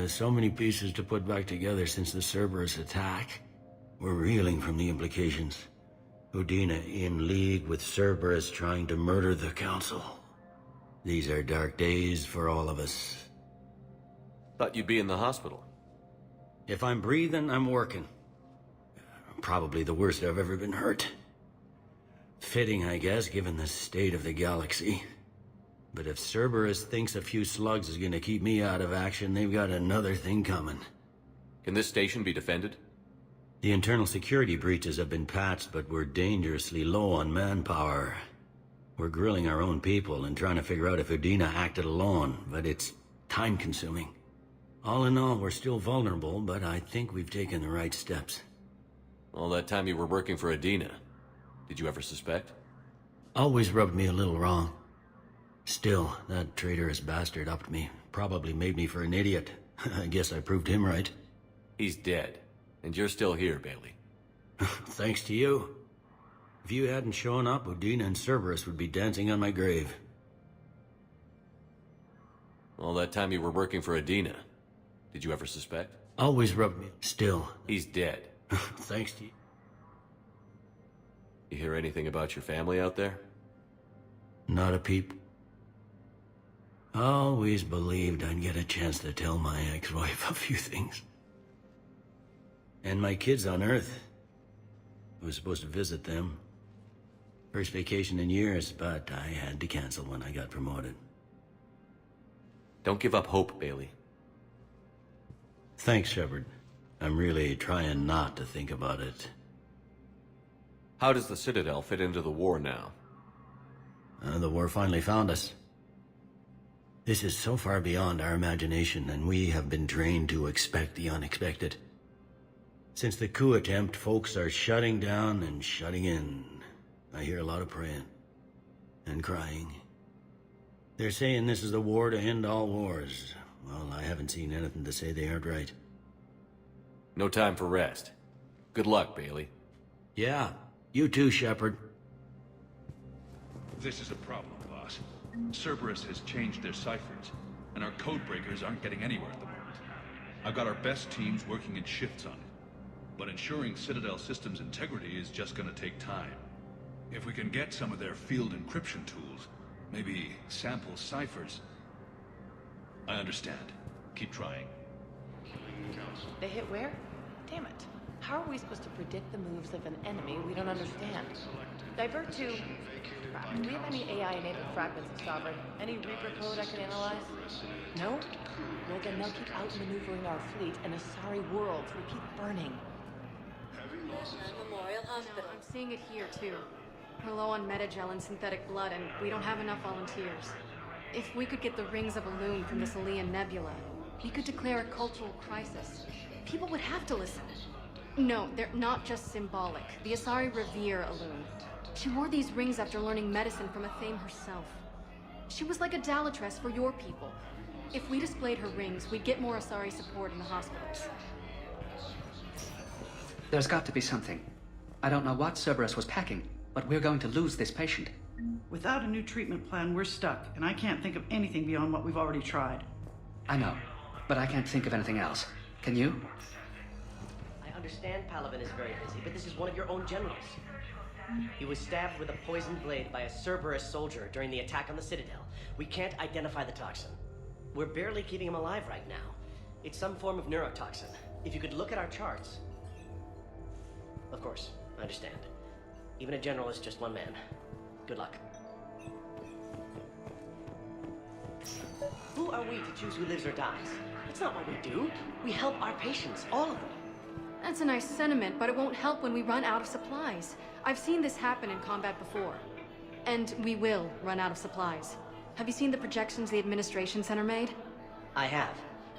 So many pieces to put back together since the Cerberus attack. We're reeling from the implications. Udina in league with Cerberus trying to murder the Council. These are dark days for all of us. Thought you'd be in the hospital. If I'm breathing, I'm working. Probably the worst I've ever been hurt. Fitting, I guess, given the state of the galaxy. But if Cerberus thinks a few slugs is gonna keep me out of action, they've got another thing coming. Can this station be defended? The internal security breaches have been patched, but we're dangerously low on manpower. We're grilling our own people and trying to figure out if Udina acted alone, but it's time-consuming. All in all, we're still vulnerable, but I think we've taken the right steps. All that time you were working for Udina, did you ever suspect? Always rubbed me a little wrong. Still, that traitorous bastard upped me. Probably made me for an idiot. I guess I proved him right. He's dead, and you're still here, Bailey. Thanks to you. If you hadn't shown up, Udina and Cerberus would be dancing on my grave. All that time you were working for Udina, did you ever suspect? Always rubbed me. Still. He's dead. Thanks to you. You hear anything about your family out there? Not a peep. Always believed I'd get a chance to tell my ex-wife a few things. And my kids on Earth. I was supposed to visit them. First vacation in years, but I had to cancel when I got promoted. Don't give up hope, Bailey. Thanks, Shepard. I'm really trying not to think about it. How does the Citadel fit into the war now? The war finally found us. This is so far beyond our imagination, and we have been trained to expect the unexpected. Since the coup attempt, folks are shutting down and shutting in. I hear a lot of praying. And crying. They're saying this is the war to end all wars. Well, I haven't seen anything to say they aren't right. No time for rest. Good luck, Bailey. Yeah, you too, Shepard. This is a problem, boss. Cerberus has changed their ciphers, and our code breakers aren't getting anywhere at the moment. I've got our best teams working in shifts on it, but ensuring Citadel systems integrity is just gonna take time. If we can get some of their field encryption tools, maybe sample ciphers. I understand. Keep trying. They hit where? Damn it. How are we supposed to predict the moves of an enemy we don't understand? Divert to... Crap. Do we have any AI-enabled fragments of Sovereign? Any Reaper code I can analyze? No? Well, then they'll keep outmaneuvering our fleet, and Asari worlds will keep burning. Memorial Hospital. I'm seeing it here, too. We're low on metagel and synthetic blood, and we don't have enough volunteers. If we could get the rings of Elune from this Alien nebula, we could declare a cultural crisis. People would have to listen. No, they're not just symbolic. The Asari revere Elune. She wore these rings after learning medicine from Athame herself. She was like a Dalatress for your people. If we displayed her rings, we'd get more Asari support in the hospitals. There's got to be something. I don't know what Cerberus was packing, but we're going to lose this patient. Without a new treatment plan, we're stuck, and I can't think of anything beyond what we've already tried. I know, but I can't think of anything else. Can you? I understand Palaven is very busy, but this is one of your own generals. He was stabbed with a poisoned blade by a Cerberus soldier during the attack on the Citadel. We can't identify the toxin. We're barely keeping him alive right now. It's some form of neurotoxin. If you could look at our charts... Of course, I understand. Even a general is just one man. Good luck. Who are we to choose who lives or dies? That's not what we do. We help our patients, all of them. That's a nice sentiment, but it won't help when we run out of supplies. I've seen this happen in combat before. And we will run out of supplies. Have you seen the projections the Administration Center made? I have.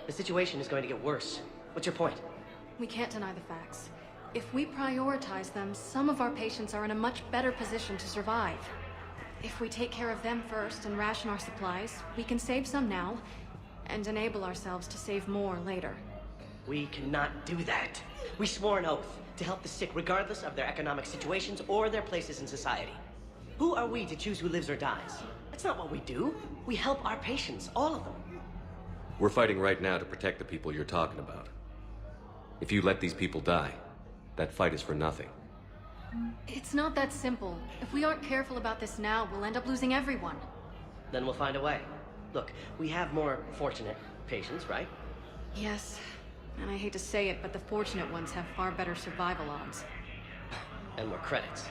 The situation is going to get worse. What's your point? We can't deny the facts. If we prioritize them, some of our patients are in a much better position to survive. If we take care of them first and ration our supplies, we can save some now, and enable ourselves to save more later. We cannot do that. We swore an oath to help the sick regardless of their economic situations or their places in society. Who are we to choose who lives or dies? That's not what we do. We help our patients, all of them. We're fighting right now to protect the people you're talking about. If you let these people die, that fight is for nothing. It's not that simple. If we aren't careful about this now, we'll end up losing everyone. Then we'll find a way. Look, we have more fortunate patients, right? Yes. And I hate to say it, but the fortunate ones have far better survival odds. And more credits.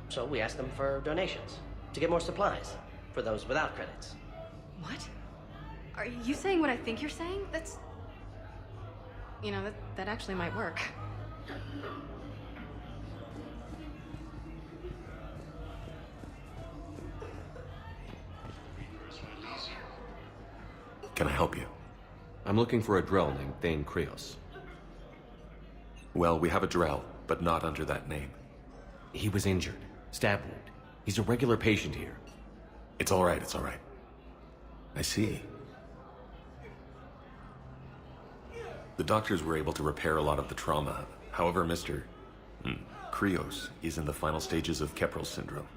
So we asked them for donations to get more supplies for those without credits. What? Are you saying what I think you're saying? That's... You know, that actually might work. Can I help you? I'm looking for a Drell named Thane Krios. Well, we have a Drell, but not under that name. He was injured. Stab wound. He's a regular patient here. It's all right, it's all right. I see. The doctors were able to repair a lot of the trauma. However, Mr. Krios is in the final stages of Keprel's syndrome.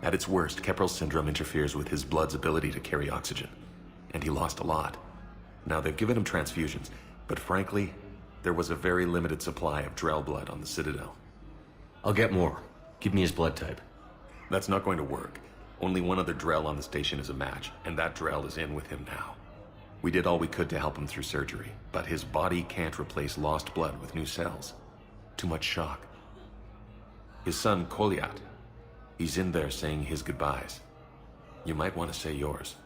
At its worst, Keprel's syndrome interferes with his blood's ability to carry oxygen, and he lost a lot. Now, they've given him transfusions, but frankly, there was a very limited supply of Drell blood on the Citadel. I'll get more. Give me his blood type. That's not going to work. Only one other Drell on the station is a match, and that Drell is in with him now. We did all we could to help him through surgery, but his body can't replace lost blood with new cells. Too much shock. His son, Kolyat, he's in there saying his goodbyes. You might want to say yours.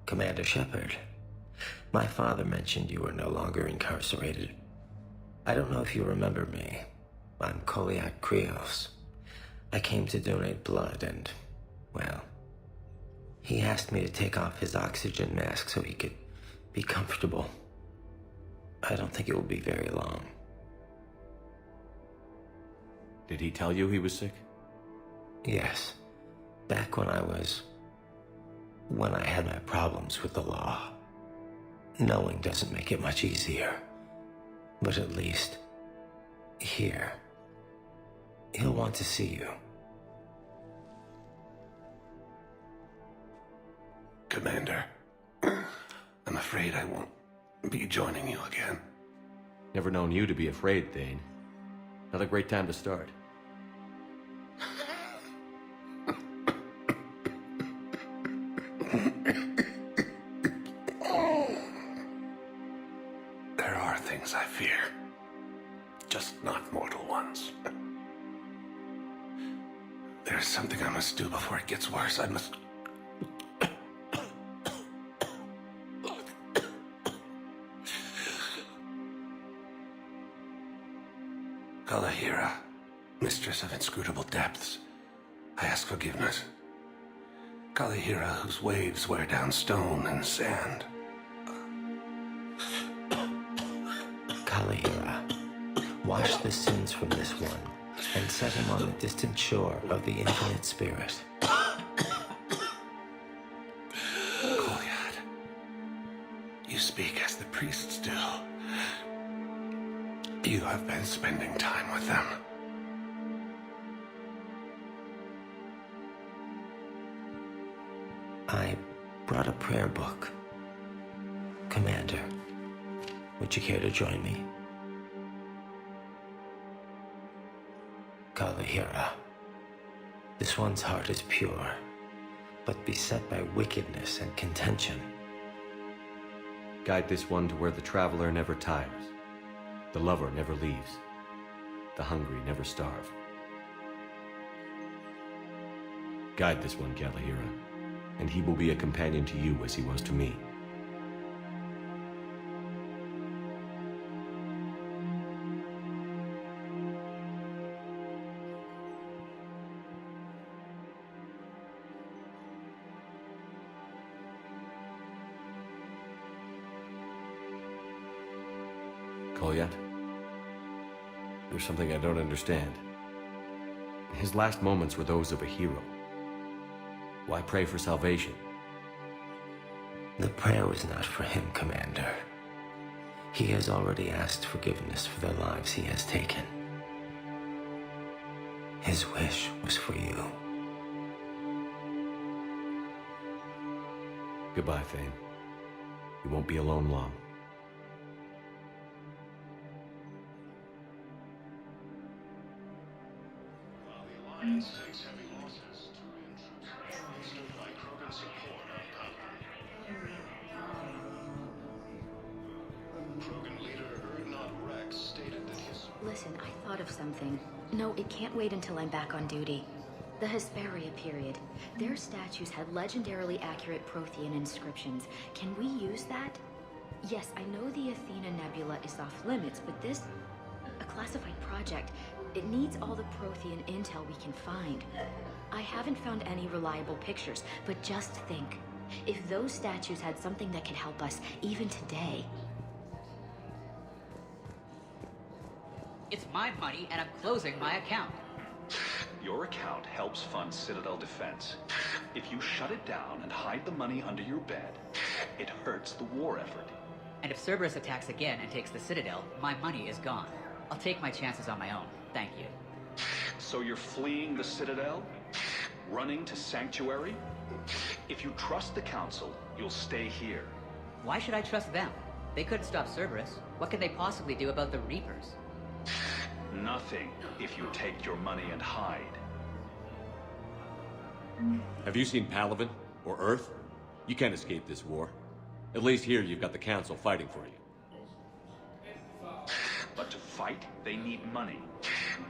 Commander Shepard, my father mentioned you were no longer incarcerated. I don't know if you remember me. I'm Kolyat Krios. I came to donate blood and, well, he asked me to take off his oxygen mask so he could be comfortable. I don't think it will be very long. Did he tell you he was sick? Yes. Back when I had my problems with the law. Knowing doesn't make it much easier. But at least, here, he'll want to see you. Commander, I'm afraid I won't be joining you again. Never known you to be afraid, Thane. Not a great time to start. There are things I fear. Just not mortal ones. There's something I must do before it gets worse. I must... Kalahira, mistress of inscrutable depths, I ask forgiveness. Kalahira, whose waves wear down stone and sand. Kalahira, wash the sins from this one and set him on the distant shore of the infinite spirit. Kolyat, you speak as the priests do. You have been spending time with them. I brought a prayer book. Commander, would you care to join me? Kalahira, this one's heart is pure, but beset by wickedness and contention. Guide this one to where the traveler never tires, the lover never leaves, the hungry never starve. Guide this one, Kalahira, and he will be a companion to you as he was to me. Kolyat? There's something I don't understand. His last moments were those of a hero. Why pray for salvation? The prayer was not for him, Commander. He has already asked forgiveness for the lives he has taken. His wish was for you. Goodbye, Thane. You won't be alone long. While the Alliance takes heavy losses, stood by Krogan's support on Palpatine. Krogan leader Erdnot Rex stated that his... Listen, I thought of something. No, it can't wait until I'm back on duty. The Hesperia period. Their statues had legendarily accurate Prothean inscriptions. Can we use that? Yes, I know the Athena Nebula is off limits, but this... a classified project. It needs all the Prothean intel we can find. I haven't found any reliable pictures, but just think. If those statues had something that could help us, even today... It's my money, and I'm closing my account. Your account helps fund Citadel defense. If you shut it down and hide the money under your bed, it hurts the war effort. And if Cerberus attacks again and takes the Citadel, my money is gone. I'll take my chances on my own. Thank you. So you're fleeing the Citadel? Running to Sanctuary? If you trust the Council, you'll stay here. Why should I trust them? They couldn't stop Cerberus. What could they possibly do about the Reapers? Nothing, if you take your money and hide. Have you seen Palaven? Or Earth? You can't escape this war. At least here you've got the Council fighting for you. But to fight, they need money.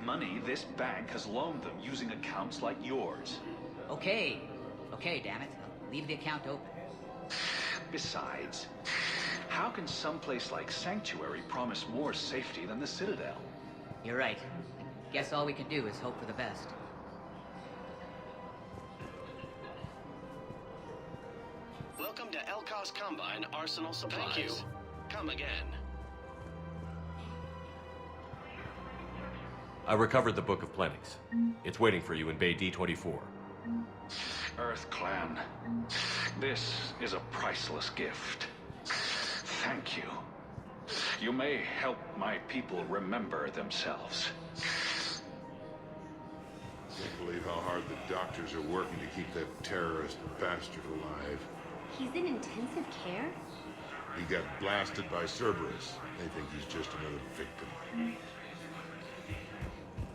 Money this bank has loaned them using accounts like yours. Okay, damn it. I'll leave the account open. Besides, how can someplace like Sanctuary promise more safety than the Citadel? You're right. I guess all we can do is hope for the best. Welcome to Elkos Combine Arsenal Supplies. Thank you. Come again. I recovered the Book of Plenix. It's waiting for you in Bay D-24. Earth Clan, this is a priceless gift. Thank you. You may help my people remember themselves. Can't believe how hard the doctors are working to keep that terrorist bastard alive. He's in intensive care? He got blasted by Cerberus. They think he's just another victim.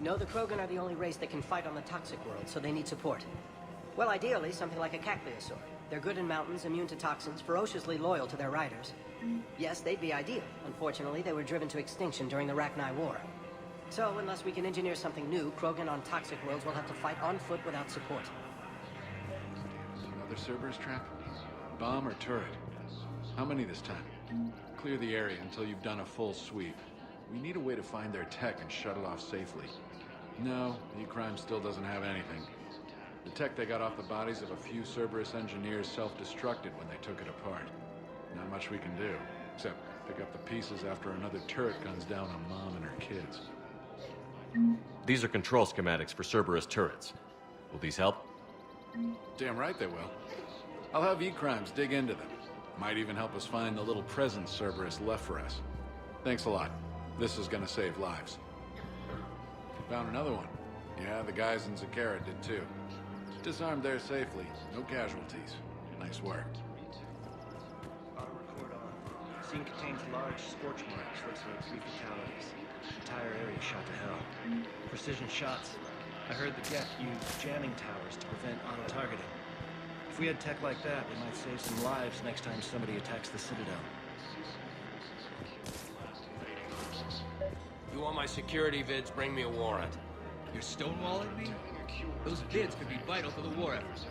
No, the Krogan are the only race that can fight on the toxic world, so they need support. Well, ideally, something like a Cacliosaur. They're good in mountains, immune to toxins, ferociously loyal to their riders. Yes, they'd be ideal. Unfortunately, they were driven to extinction during the Rachni War. So, unless we can engineer something new, Krogan on toxic worlds will have to fight on foot without support. Another Cerberus trap? Bomb or turret? How many this time? Clear the area until you've done a full sweep. We need a way to find their tech and shut it off safely. No, E-Crime still doesn't have anything. The tech they got off the bodies of a few Cerberus engineers self-destructed when they took it apart. Not much we can do, except pick up the pieces after another turret guns down on Mom and her kids. These are control schematics for Cerberus turrets. Will these help? Damn right they will. I'll have E-Crimes dig into them. Might even help us find the little presents Cerberus left for us. Thanks a lot. This is gonna save lives. Found another one. Yeah, the guys in Zakara did too. Disarmed there safely. No casualties. Nice work. Auto record on. Scene contains large scorch marks. Looks like 3 fatalities. Entire area shot to hell. Precision shots. I heard the Geth used jamming towers to prevent auto-targeting. If we had tech like that, we might save some lives next time somebody attacks the Citadel. You want my security vids, bring me a warrant. You're stonewalling me? Those vids could be vital to the war effort.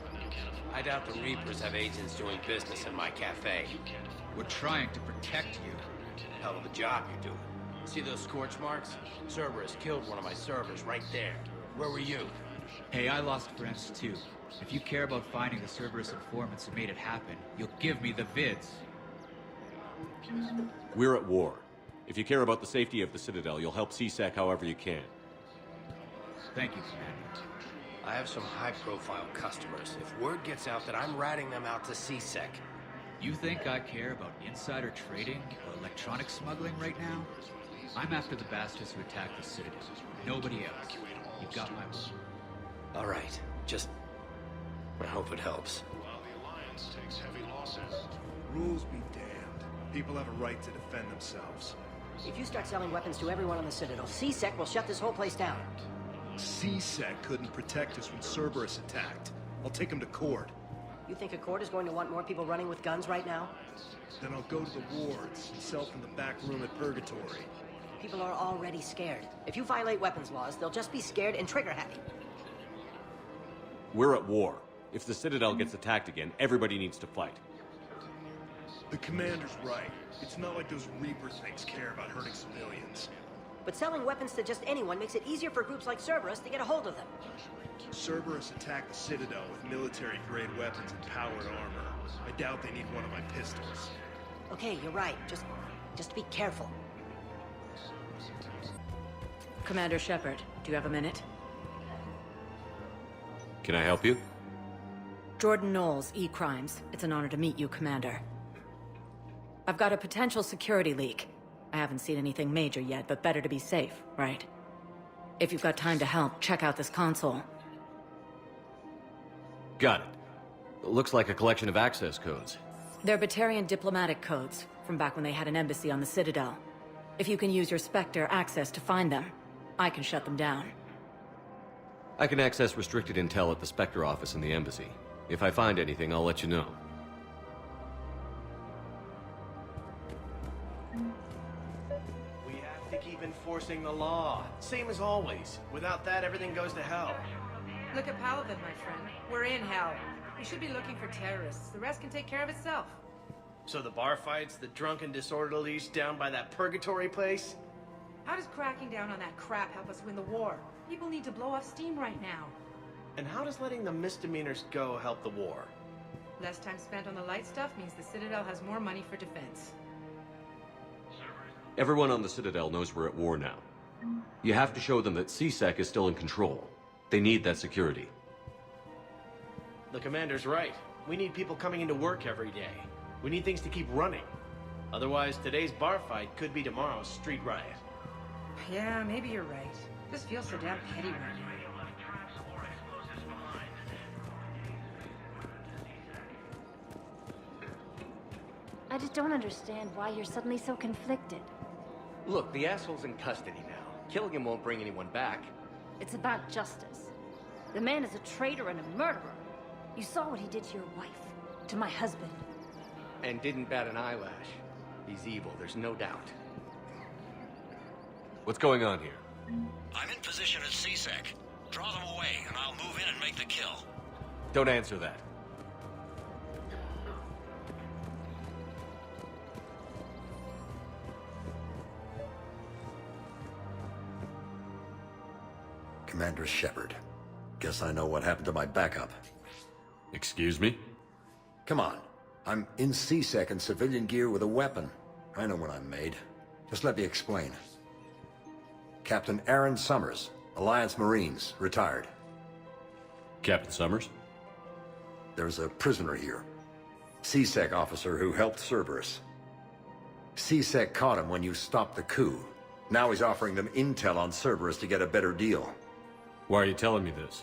I doubt the Reapers have agents doing business in my cafe. We're trying to protect you. Hell of a job you're doing. See those scorch marks? Cerberus killed one of my servers right there. Where were you? Hey, I lost friends too. If you care about finding the Cerberus informants who made it happen, you'll give me the vids. We're at war. If you care about the safety of the Citadel, you'll help CSEC however you can. Thank you, Commander. I have some high-profile customers. If word gets out that I'm ratting them out to CSEC... You think I care about insider trading or electronic smuggling right now? I'm after the bastards who attacked the Citadel. Nobody else. You've got my word. All right, just... I hope it helps. While the Alliance takes heavy losses. Rules be damned. People have a right to defend themselves. If you start selling weapons to everyone on the Citadel, CSEC will shut this whole place down. CSEC couldn't protect us when Cerberus attacked. I'll take him to court. You think Accord is going to want more people running with guns right now? Then I'll go to the wards and sell from the back room at Purgatory. People are already scared. If you violate weapons laws, they'll just be scared and trigger-happy. We're at war. If the Citadel gets attacked again, everybody needs to fight. The commander's right. It's not like those Reaper things care about hurting civilians. But selling weapons to just anyone makes it easier for groups like Cerberus to get a hold of them. Cerberus attacked the Citadel with military-grade weapons and powered armor. I doubt they need one of my pistols. Okay, you're right. Just be careful. Commander Shepard, do you have a minute? Can I help you? Jordan Knowles, E-Crimes. It's an honor to meet you, Commander. I've got a potential security leak. I haven't seen anything major yet, but better to be safe, right? If you've got time to help, check out this console. Got it. Looks like a collection of access codes. They're Batarian diplomatic codes, from back when they had an embassy on the Citadel. If you can use your Spectre access to find them, I can shut them down. I can access restricted intel at the Spectre office in the embassy. If I find anything, I'll let you know. We have to keep enforcing the law. Same as always. Without that, everything goes to hell. Look at Paladin, my friend. We're in hell. We should be looking for terrorists. The rest can take care of itself. So the bar fights, the drunken disorderlies down by that purgatory place? How does cracking down on that crap help us win the war? People need to blow off steam right now. And how does letting the misdemeanors go help the war? Less time spent on the light stuff means the Citadel has more money for defense. Everyone on the Citadel knows we're at war now. You have to show them that CSEC is still in control. They need that security. The commander's right. We need people coming into work every day. We need things to keep running. Otherwise, today's bar fight could be tomorrow's street riot. Yeah, maybe you're right. This feels so damn petty right now. I just don't understand why you're suddenly so conflicted. Look, the asshole's in custody now. Killing him won't bring anyone back. It's about justice. The man is a traitor and a murderer. You saw what he did to your wife, to my husband. And didn't bat an eyelash. He's evil, there's no doubt. What's going on here? I'm in position at CSEC. Draw them away, and I'll move in and make the kill. Don't answer that. Commander Shepard. Guess I know what happened to my backup. Excuse me? Come on. I'm in CSEC in civilian gear with a weapon. I know when I'm made. Just let me explain. Captain Aaron Summers, Alliance Marines, retired. Captain Summers? There's a prisoner here. CSEC officer who helped Cerberus. CSEC caught him when you stopped the coup. Now he's offering them intel on Cerberus to get a better deal. Why are you telling me this?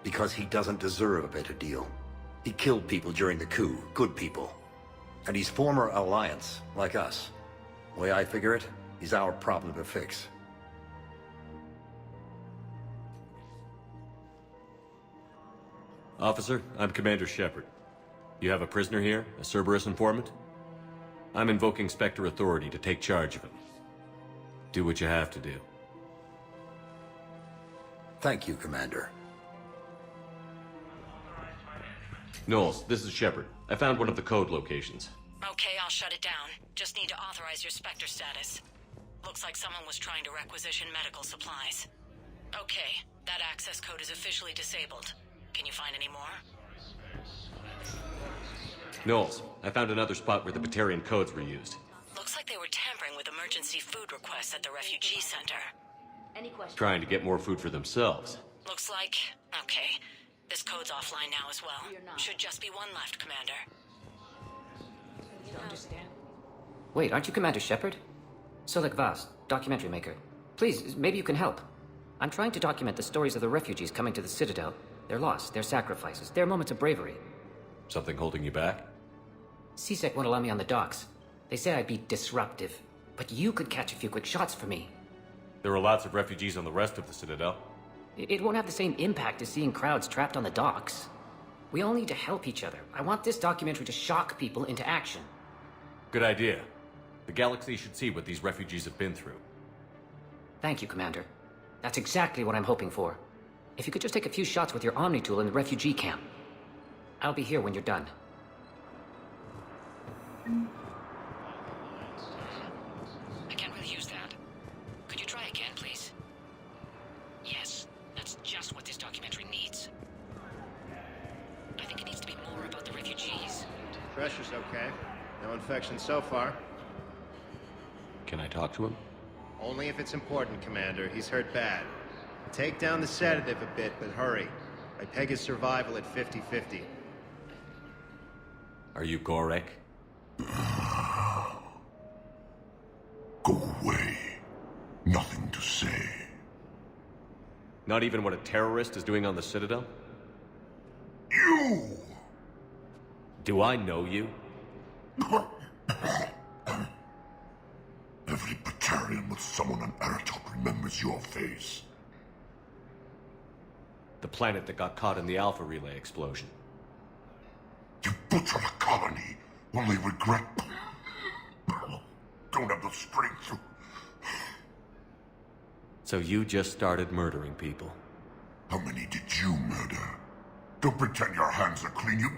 Because he doesn't deserve a better deal. He killed people during the coup, good people. And he's former Alliance, like us. The way I figure it, he's our problem to fix. Officer, I'm Commander Shepard. You have a prisoner here, a Cerberus informant? I'm invoking Spectre authority to take charge of him. Do what you have to do. Thank you, Commander. Knowles, this is Shepard. I found one of the code locations. Okay, I'll shut it down. Just need to authorize your Spectre status. Looks like someone was trying to requisition medical supplies. Okay, that access code is officially disabled. Can you find any more? Knowles, I found another spot where the Batarian codes were used. Looks like they were tampering with emergency food requests at the refugee center. Any questions? Trying to get more food for themselves. Looks like... okay. This code's offline now as well. Should just be one left, Commander. You don't understand. Wait, aren't you Commander Shepard? Solik Vast, documentary maker. Please, maybe you can help. I'm trying to document the stories of the refugees coming to the Citadel. Their loss, their sacrifices, their moments of bravery. Something holding you back? CSEC won't allow me on the docks. They say I'd be disruptive. But you could catch a few quick shots for me. There are lots of refugees on the rest of the Citadel. It won't have the same impact as seeing crowds trapped on the docks. We all need to help each other. I want this documentary to shock people into action. Good idea. The galaxy should see what these refugees have been through. Thank you, Commander. That's exactly what I'm hoping for. If you could just take a few shots with your Omni tool in the refugee camp. I'll be here when you're done. I can't really use that. Could you try again, please? Yes, that's just what this documentary needs. I think it needs to be more about the refugees. Pressure's okay. No infection so far. Can I talk to him? Only if it's important, Commander. He's hurt bad. Take down the sedative a bit, but hurry. I peg his survival at 50-50. Are you Gorek? Go away. Nothing to say. Not even what a terrorist is doing on the Citadel? You! Do I know you? Every Batarian with someone on Aratok remembers your face. The planet that got caught in the Alpha Relay explosion. You butchered a colony, only regret... Don't have the strength to... So you just started murdering people? How many did you murder? Don't pretend your hands are clean, you...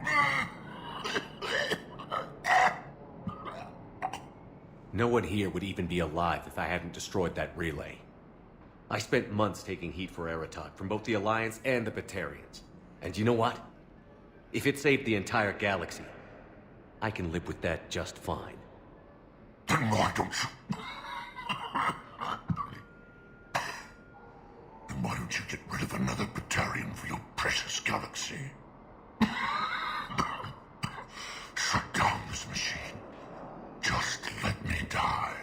No one here would even be alive if I hadn't destroyed that relay. I spent months taking heat for Aratok from both the Alliance and the Batarians. And you know what? If it saved the entire galaxy, I can live with that just fine. Then why don't you... Then why don't you get rid of another Batarian for your precious galaxy? Shut down this machine. Just let me die.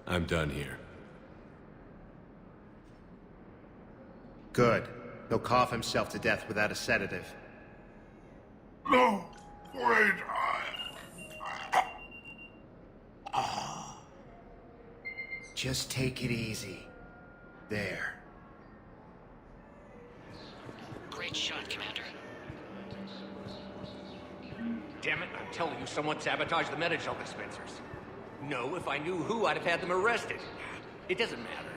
I'm done here. Good. He'll cough himself to death without a sedative. No! Wait! Just take it easy. There. Great shot, Commander. Damn it, I'm telling you, someone sabotaged the Metagel dispensers. No, if I knew who, I'd have had them arrested. It doesn't matter.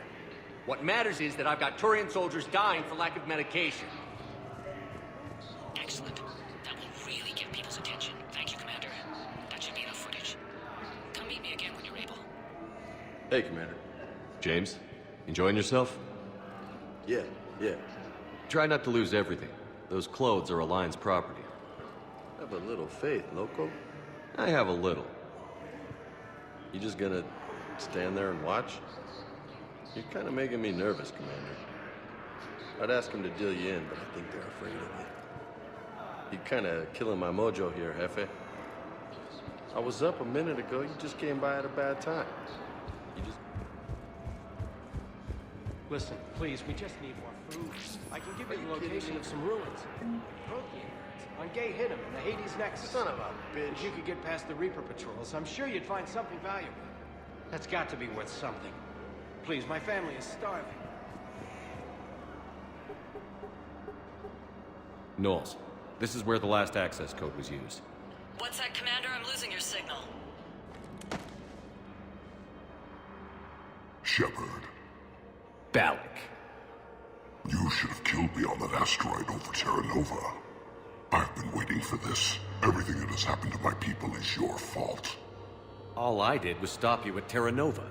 What matters is that I've got Turian soldiers dying for lack of medication. Excellent. That will really get people's attention. Thank you, Commander. That should be enough footage. Come meet me again when you're able. Hey, Commander. James, enjoying yourself? Yeah. Try not to lose everything. Those clothes are Alliance property. Have a little faith, loco. I have a little. You just gonna stand there and watch? You're kind of making me nervous, Commander. I'd ask them to deal you in, but I think they're afraid of you. You're kind of killing my mojo here, Jefe. I was up a minute ago. You just came by at a bad time. You just... Listen, please, we just need more food. I can give you the location of some ruins. Protein on Gay Hit'em in the Hades Nexus. Son of a bitch. If you could get past the Reaper patrols, I'm sure you'd find something valuable. That's got to be worth something. Please, my family is starving. Knowles, this is where the last access code was used. What's that, Commander? I'm losing your signal. Shepard. Balak. You should have killed me on that asteroid over Terra Nova. I've been waiting for this. Everything that has happened to my people is your fault. All I did was stop you at Terra Nova.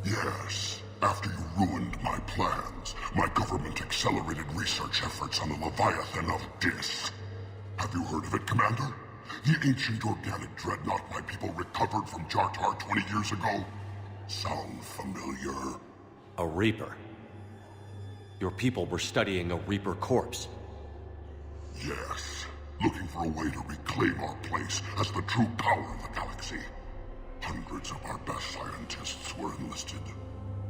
Yes. After you ruined my plans, my government accelerated research efforts on the Leviathan of Dis. Have you heard of it, Commander? The ancient organic dreadnought my people recovered from Jartar 20 years ago? Sound familiar? A Reaper? Your people were studying a Reaper corpse. Yes. looking for a way to reclaim our place as the true power of the galaxy. Hundreds of our best scientists were enlisted.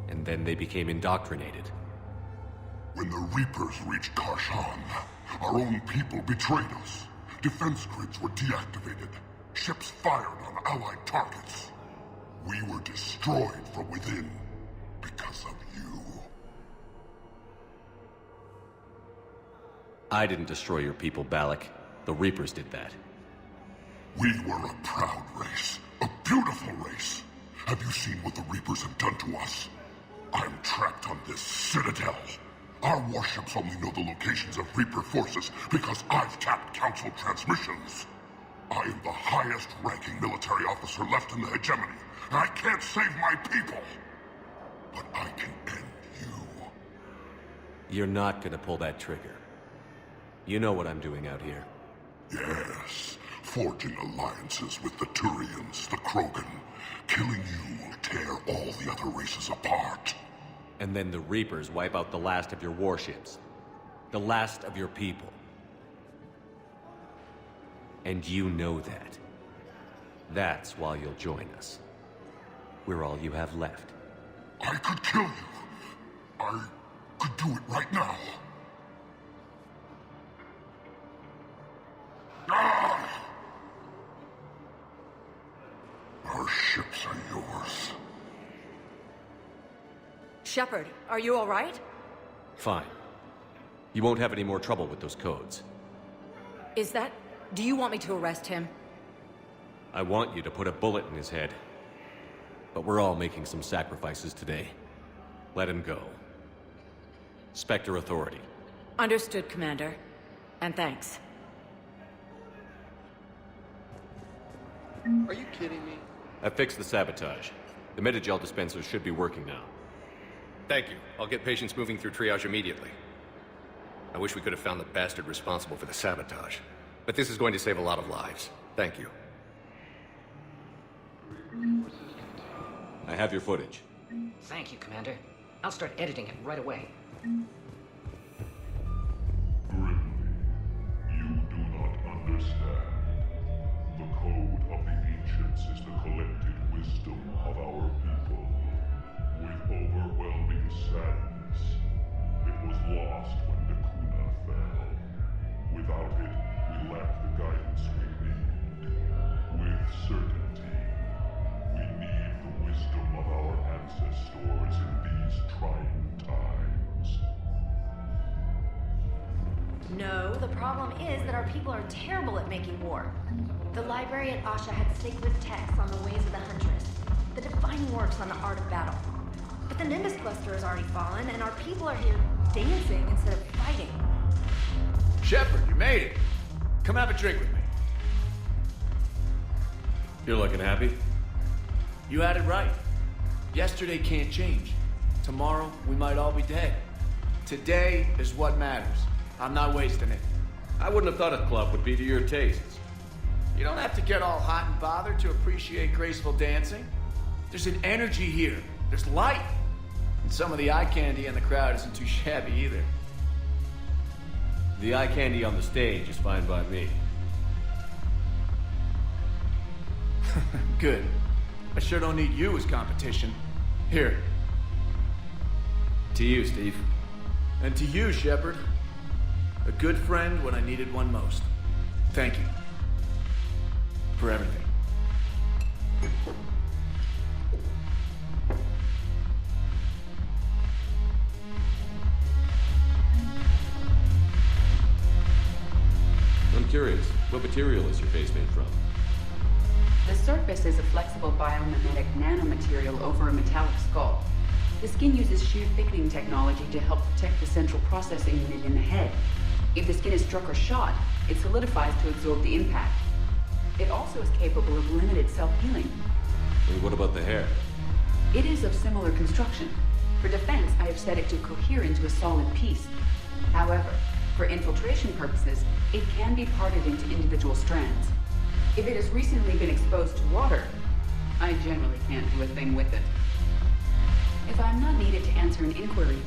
And then they became indoctrinated. When the Reapers reached Karshan, our own people betrayed us. Defense grids were deactivated. Ships fired on Allied targets. We were destroyed from within because of you. I didn't destroy your people, Balak. The Reapers did that. We were a proud race. A beautiful race. Have you seen what the Reapers have done to us? I'm trapped on this Citadel. Our warships only know the locations of Reaper forces because I've tapped Council transmissions. I am the highest-ranking military officer left in the hegemony, and I can't save my people. But I can end you. You're not gonna pull that trigger. You know what I'm doing out here. Yes, forging alliances with the Turians, the Krogan. Killing you will tear all the other races apart. And then the Reapers wipe out the last of your warships. The last of your people. And you know that. That's why you'll join us. We're all you have left. I could kill you. I could do it right now. Ah! Our ships are yours. Shepard, are you all right? Fine. You won't have any more trouble with those codes. Is that... Do you want me to arrest him? I want you to put a bullet in his head. But we're all making some sacrifices today. Let him go. Spectre Authority. Understood, Commander. And thanks. Are you kidding me? I fixed the sabotage. The Metagel dispensers should be working now. Thank you. I'll get patients moving through triage immediately. I wish we could have found the bastard responsible for the sabotage. But this is going to save a lot of lives. Thank you. I have your footage. Thank you, Commander. I'll start editing it right away. Grimly, you do not understand. The code of the ancients is the collected wisdom of our people. With overwhelming sadness, it was lost when Dakuna fell. Without it, we lack the guidance we need. With certainty, we need the wisdom of our ancestors in these trying times. No, the problem is that our people are terrible at making war. The library at Asha had sacred texts on the ways of the Huntress, the defining works on the art of battle. But the Nimbus cluster has already fallen, and our people are here dancing instead of fighting. Shepard, you made it. Come have a drink with me. You're looking happy? You had it right. Yesterday can't change. Tomorrow, we might all be dead. Today is what matters. I'm not wasting it. I wouldn't have thought a club would be to your tastes. You don't have to get all hot and bothered to appreciate graceful dancing. There's an energy here. There's light. And some of the eye candy in the crowd isn't too shabby either. The eye candy on the stage is fine by me. Good. I sure don't need you as competition. Here. To you, Steve. And to you, Shepard. A good friend when I needed one most. Thank you. For everything. I'm curious, what material is your face made from? The surface is a flexible biomimetic nanomaterial over a metallic skull. The skin uses shear thickening technology to help protect the central processing unit in the head. If the skin is struck or shot, it solidifies to absorb the impact. It also is capable of limited self-healing. And what about the hair? It is of similar construction. For defense, I have set it to cohere into a solid piece. However, for infiltration purposes, it can be parted into individual strands. If it has recently been exposed to water, I generally can't do a thing with it. If I'm not needed to answer an inquiry,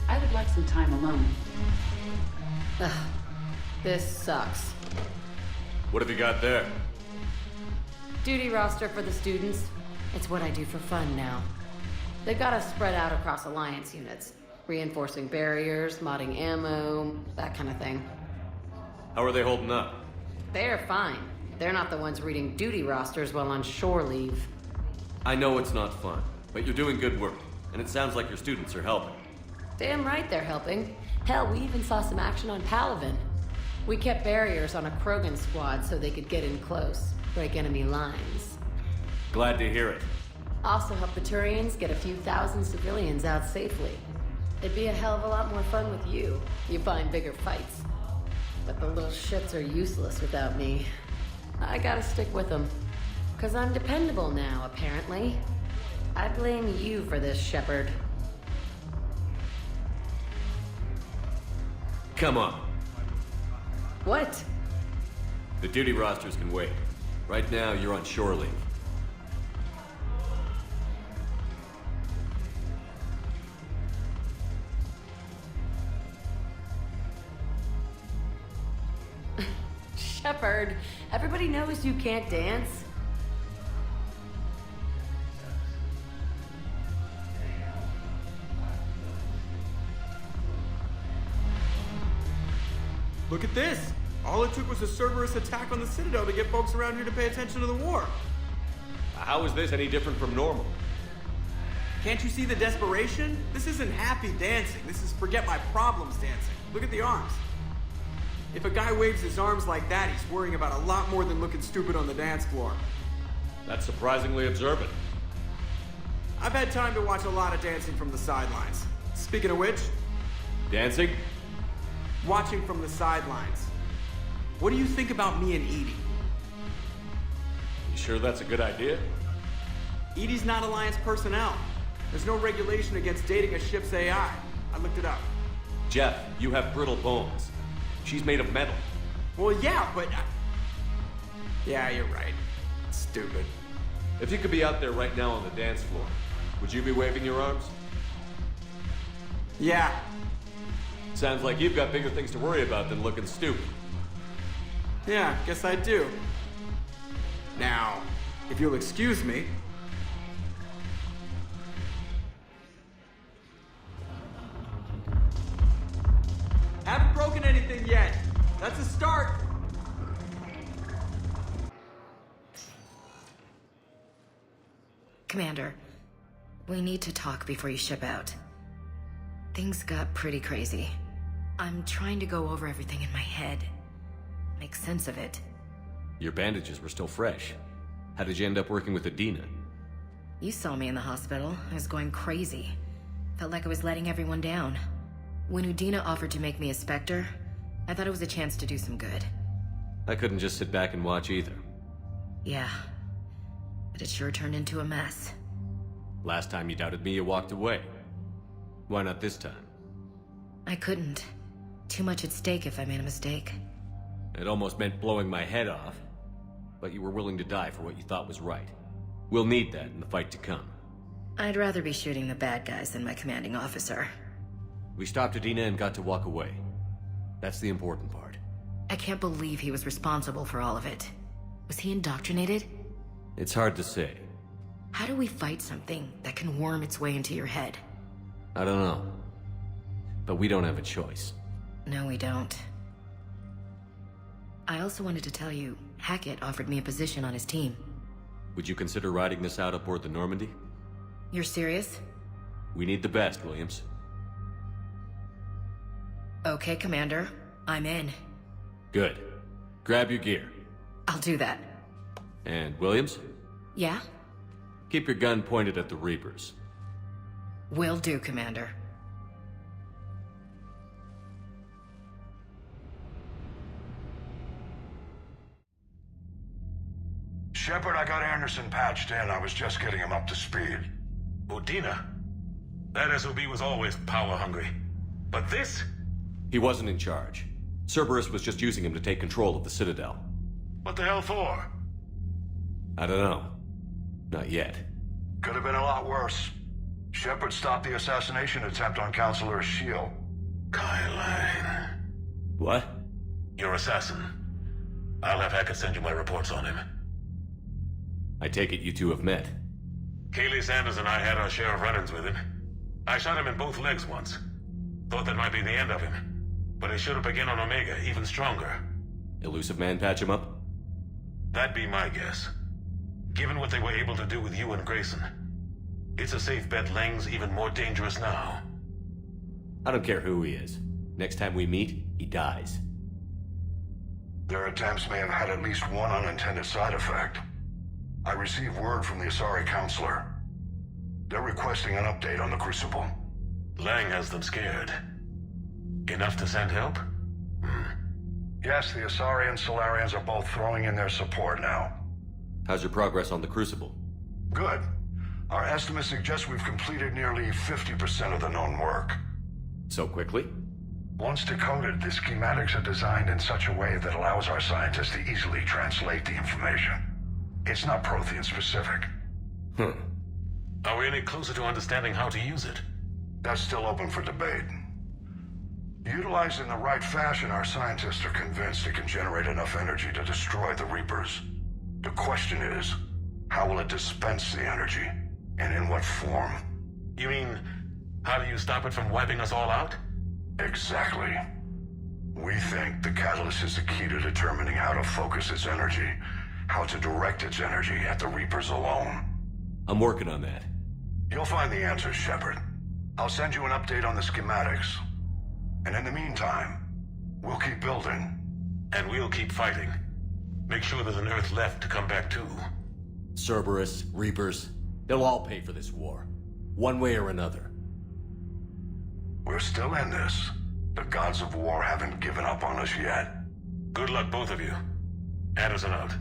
I would like some time alone. Ugh, this sucks. What have you got there? Duty roster for the students. It's what I do for fun now. They've got us spread out across Alliance units. Reinforcing barriers, modding ammo, that kind of thing. How are they holding up? They're fine. They're not the ones reading duty rosters while on shore leave. I know it's not fun, but you're doing good work, and it sounds like your students are helping. Damn right they're helping. Hell, we even saw some action on Palaven. We kept barriers on a Krogan squad so they could get in close, break enemy lines. Glad to hear it. Also help the Turians get a few thousand civilians out safely. It'd be a hell of a lot more fun with you. You find bigger fights. But the little shits are useless without me. I gotta stick with them. 'Cause I'm dependable now, apparently. I blame you for this, Shepard. Come on. What? The duty rosters can wait. Right now, you're on shore leave. Shepard, everybody knows you can't dance. Look at this! All it took was a Cerberus attack on the Citadel to get folks around here to pay attention to the war. How is this any different from normal? Can't you see the desperation? This isn't happy dancing. This is forget my problems dancing. Look at the arms. If a guy waves his arms like that, he's worrying about a lot more than looking stupid on the dance floor. That's surprisingly observant. I've had time to watch a lot of dancing from the sidelines. Speaking of which... Dancing? Watching from the sidelines. What do you think about me and Edie? You sure that's a good idea? Edie's not Alliance personnel. There's no regulation against dating a ship's AI. I looked it up. Jeff, you have brittle bones. She's made of metal. Well, yeah, but... Yeah, you're right. Stupid. If you could be out there right now on the dance floor, would you be waving your arms? Yeah. Sounds like you've got bigger things to worry about than looking stupid. Yeah, guess I do. Now, if you'll excuse me... Haven't broken anything yet. That's a start. Commander, we need to talk before you ship out. Things got pretty crazy. I'm trying to go over everything in my head. Make sense of it. Your bandages were still fresh. How did you end up working with Adina? You saw me in the hospital. I was going crazy. Felt like I was letting everyone down. When Udina offered to make me a Spectre, I thought it was a chance to do some good. I couldn't just sit back and watch either. Yeah. But it sure turned into a mess. Last time you doubted me, you walked away. Why not this time? I couldn't. Too much at stake if I made a mistake. It almost meant blowing my head off. But you were willing to die for what you thought was right. We'll need that in the fight to come. I'd rather be shooting the bad guys than my commanding officer. We stopped Adina and got to walk away. That's the important part. I can't believe he was responsible for all of it. Was he indoctrinated? It's hard to say. How do we fight something that can worm its way into your head? I don't know. But we don't have a choice. No, we don't. I also wanted to tell you, Hackett offered me a position on his team. Would you consider riding this out aboard the Normandy? You're serious? We need the best, Williams. Okay, Commander. I'm in. Good. Grab your gear. I'll do that. And Williams? Yeah? Keep your gun pointed at the Reapers. Will do, Commander. Shepard, I got Anderson patched in. I was just getting him up to speed. Udina? That SOB was always power-hungry. But this? He wasn't in charge. Cerberus was just using him to take control of the Citadel. What the hell for? I don't know. Not yet. Could have been a lot worse. Shepard stopped the assassination attempt on Counselor Shield. Kyle. What? Your assassin. I'll have Hackett send you my reports on him. I take it you two have met. Kaylee Sanders and I had our share of run-ins with him. I shot him in both legs once. Thought that might be the end of him. But he showed up again on Omega, even stronger. Elusive Man patch him up? That'd be my guess. Given what they were able to do with you and Grayson. It's a safe bet Lang's even more dangerous now. I don't care who he is. Next time we meet, he dies. Their attempts may have had at least one unintended side effect. I received word from the Asari Counselor. They're requesting an update on the Crucible. Lang has them scared. Enough to send help? Yes, the Asari and Solarians are both throwing in their support now. How's your progress on the Crucible? Good. Our estimates suggest we've completed nearly 50% of the known work. So quickly? Once decoded, the schematics are designed in such a way that allows our scientists to easily translate the information. It's not Prothean specific. Are we any closer to understanding how to use it? That's still open for debate. Utilized in the right fashion, our scientists are convinced it can generate enough energy to destroy the Reapers. The question is, how will it dispense the energy? And in what form? You mean, how do you stop it from wiping us all out? Exactly. We think the catalyst is the key to determining how to focus its energy, how to direct its energy at the Reapers alone. I'm working on that. You'll find the answers, Shepard. I'll send you an update on the schematics. And in the meantime, we'll keep building. And we'll keep fighting. Make sure there's an Earth left to come back to. Cerberus, Reapers, they'll all pay for this war. One way or another. We're still in this. The gods of war haven't given up on us yet. Good luck, both of you. Anderson out.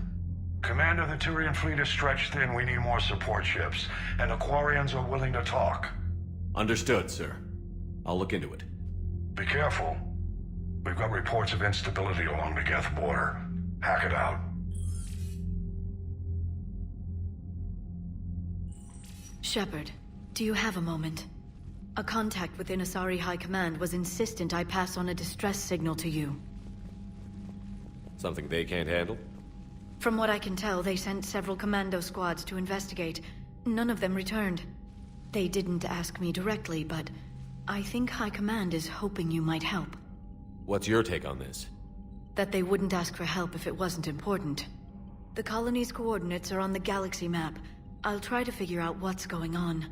Commander, the Turian fleet is stretched thin. We need more support ships. And the Quarians are willing to talk. Understood, sir. I'll look into it. Be careful. We've got reports of instability along the Geth border. Hack it out. Shepard, do you have a moment? A contact within Asari High Command was insistent I pass on a distress signal to you. Something they can't handle? From what I can tell, they sent several commando squads to investigate. None of them returned. They didn't ask me directly, but I think High Command is hoping you might help. What's your take on this? That they wouldn't ask for help if it wasn't important. The colony's coordinates are on the galaxy map. I'll try to figure out what's going on.